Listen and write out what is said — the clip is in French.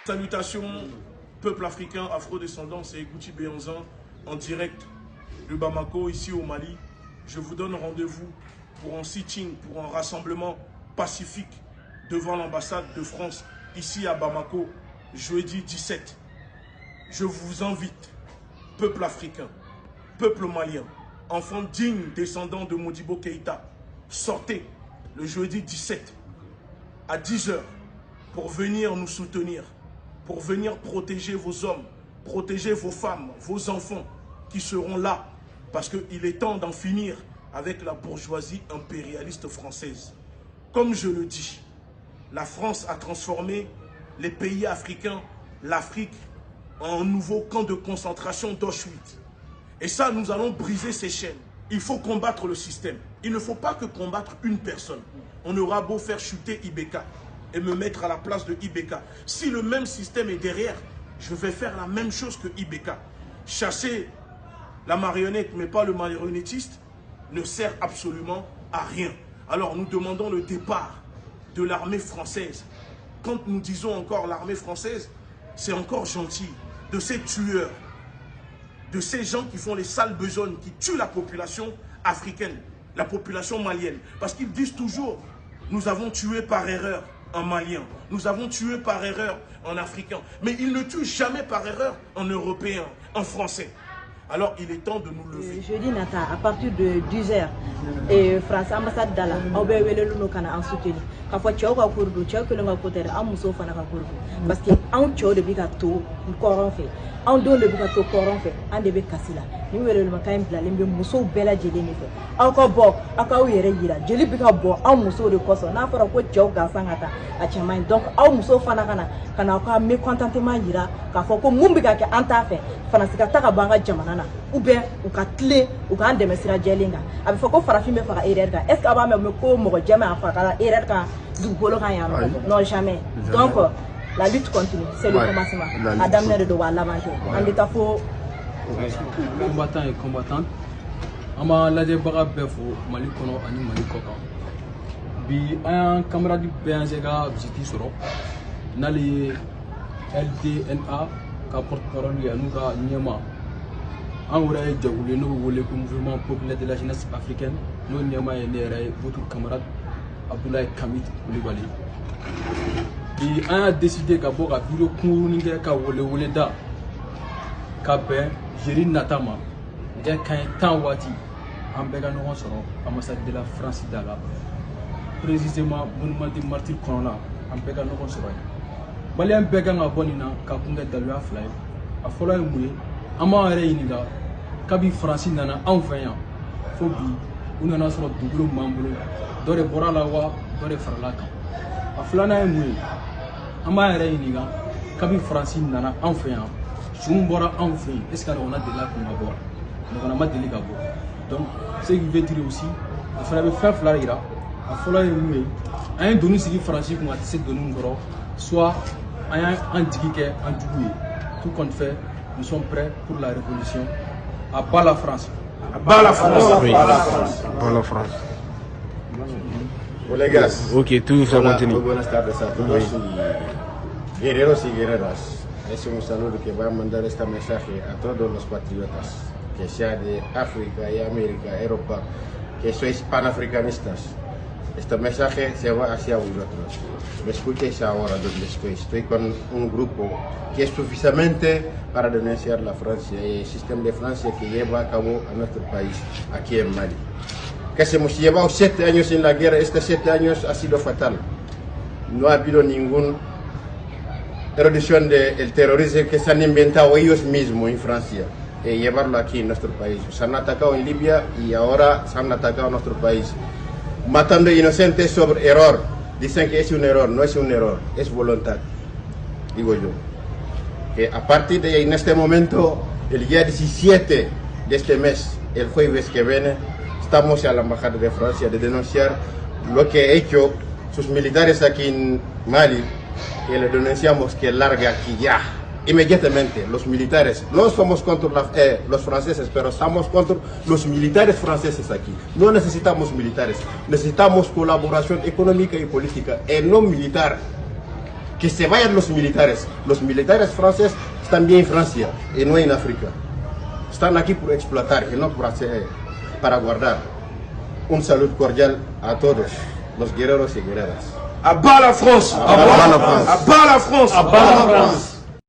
Salutations, peuple africain, afro-descendant, c'est Gouti Béanzan en direct de Bamako, ici au Mali. Je vous donne rendez-vous pour un sitting, pour un rassemblement pacifique devant l'ambassade de France, ici à Bamako, jeudi 17. Je vous invite, peuple africain, peuple malien, enfants dignes, descendants de Modibo Keïta, sortez le jeudi 17 à 10 h pour venir nous soutenir, pour venir protéger vos hommes, protéger vos femmes, vos enfants qui seront là, parce qu'il est temps d'en finir avec la bourgeoisie impérialiste française. Comme je le dis, la France a transformé les pays africains, l'Afrique, en un nouveau camp de concentration d'Auschwitz. Et ça, nous allons briser ces chaînes. Il faut combattre le système. Il ne faut pas que combattre une personne. On aura beau faire chuter Ibeka et me mettre à la place de Ibeka. Si le même système est derrière, je vais faire la même chose que Ibeka. Chasser la marionnette, mais pas le marionnettiste, ne sert absolument à rien. Alors nous demandons le départ de l'armée française. Quand nous disons encore l'armée française, c'est encore gentil. De ces tueurs, de ces gens qui font les sales besognes, qui tuent la population africaine, la population malienne. Parce qu'ils disent toujours, nous avons tué par erreur un Malien, nous avons tué par erreur un Africain. Mais ils ne tuent jamais par erreur un Européen, un Français. Alors il est temps de nous lever. Jeudi Nata, à partir de 10 h, et France ambassade d'Ala, on va aller en soutenir. Quand tu as un cours de tu as un côté, un mousseau fan à cours. Parce qu'un tio de bigato, un coran fait. Un don de bigato coran fait, un début cassila. Nous allons le macaïm la limbe mousseau bella jelly. Encore bon, à quoi il y a jelly bigabo, un mousseau de cosso, n'a pas quoi tu as gassangata à Chamain. Donc, un mousseau fanagana, quand on a mécontentement ira, quand faut que Mumbiga qui antafé, Fanasika Takabanga Jamana. Ou bien ou ka clé ou ka ndemesira jelinga abi fako farafi me faka erreur ka est-ce que aba me ko mo jama afaka erreur ka du golo ka ya non jamais. Donc la lutte continue, c'est le commencement. Adam ne de wa l'aventure en état faux combattants et combattantes ama la de baga befo Mali kono ani Mali koka bi un camarade Béanzega visite soro nali LDNA ka porte-parole ya nuka nyema en vrai, je voulais nous voler comme mouvement populaire de la jeunesse africaine. Nous n'avons votre camarade Abdoulaye Kamit Koulibaly. Et on a décidé qu'à bord à bureau Kourouninga ka wole da Kabé Jéri Natama de Kaintan Wati en Begano Soro, ambassade de la France d'Ala. Précisément, monument de martyr Corona en Begano Soro. Malien Begana Bonina Kapunga Dalua Fly a followé Moué. Ama réuniga kabi Francis nana enfin fobi unana soro duguro mambulo dore borala wa dore farlaka aflana emui ama réuniga kabi Francis nana enfin jumbora enfin est-ce qu'on a de là qu'on va voir donc on a mal de ligabo donc ce qui veut dire aussi il fallait faire flarira afla emui un donu sigi Francis qu'on a cette donu ngoro soit un digike un duguye tout compte fait. Nous sommes prêts pour la révolution. À bas la France. À bas la France. Oui. À bas la France. Colegas. Ok, tout ça continue. Muy buenas tardes a todos y guerreros y guerreras. Es un saludo que va a mandar este mensaje a todos los patriotas, que sea de África y América, Europa, que sois panafricanistas. Este mensaje se va hacia vosotros. Me escuchéis ahora donde estoy. Estoy con un grupo que es suficientemente para denunciar la Francia y el sistema de Francia que lleva a cabo a nuestro país, aquí en Mali. Que hemos llevado 7 años en la guerra, estos 7 años ha sido fatal. No ha habido ninguna erudición del terrorismo que se han inventado ellos mismos en Francia y llevarlo aquí en nuestro país. Se han atacado en Libia y ahora se han atacado en nuestro país. Matando inocentes sobre error. Dicen que es un error, no es un error, es voluntad, digo yo. Que a partir de en este momento, el día 17 de este mes, el jueves que viene, estamos a la embajada de Francia de denunciar lo que han hecho sus militares aquí en Mali, y le denunciamos que larga aquí ya. Inmediatamente, los militares, no somos contra los franceses, pero estamos contra los militares franceses aquí. No necesitamos militares, necesitamos colaboración económica y política, no militar. que se vayan los militares. Los militares franceses están bien en Francia y no en África. Están aquí por explotar y no para guardar. Un saludo cordial a todos los guerreros y guerreras. À bas la France! À bas la France! À bas la France! À bas la France!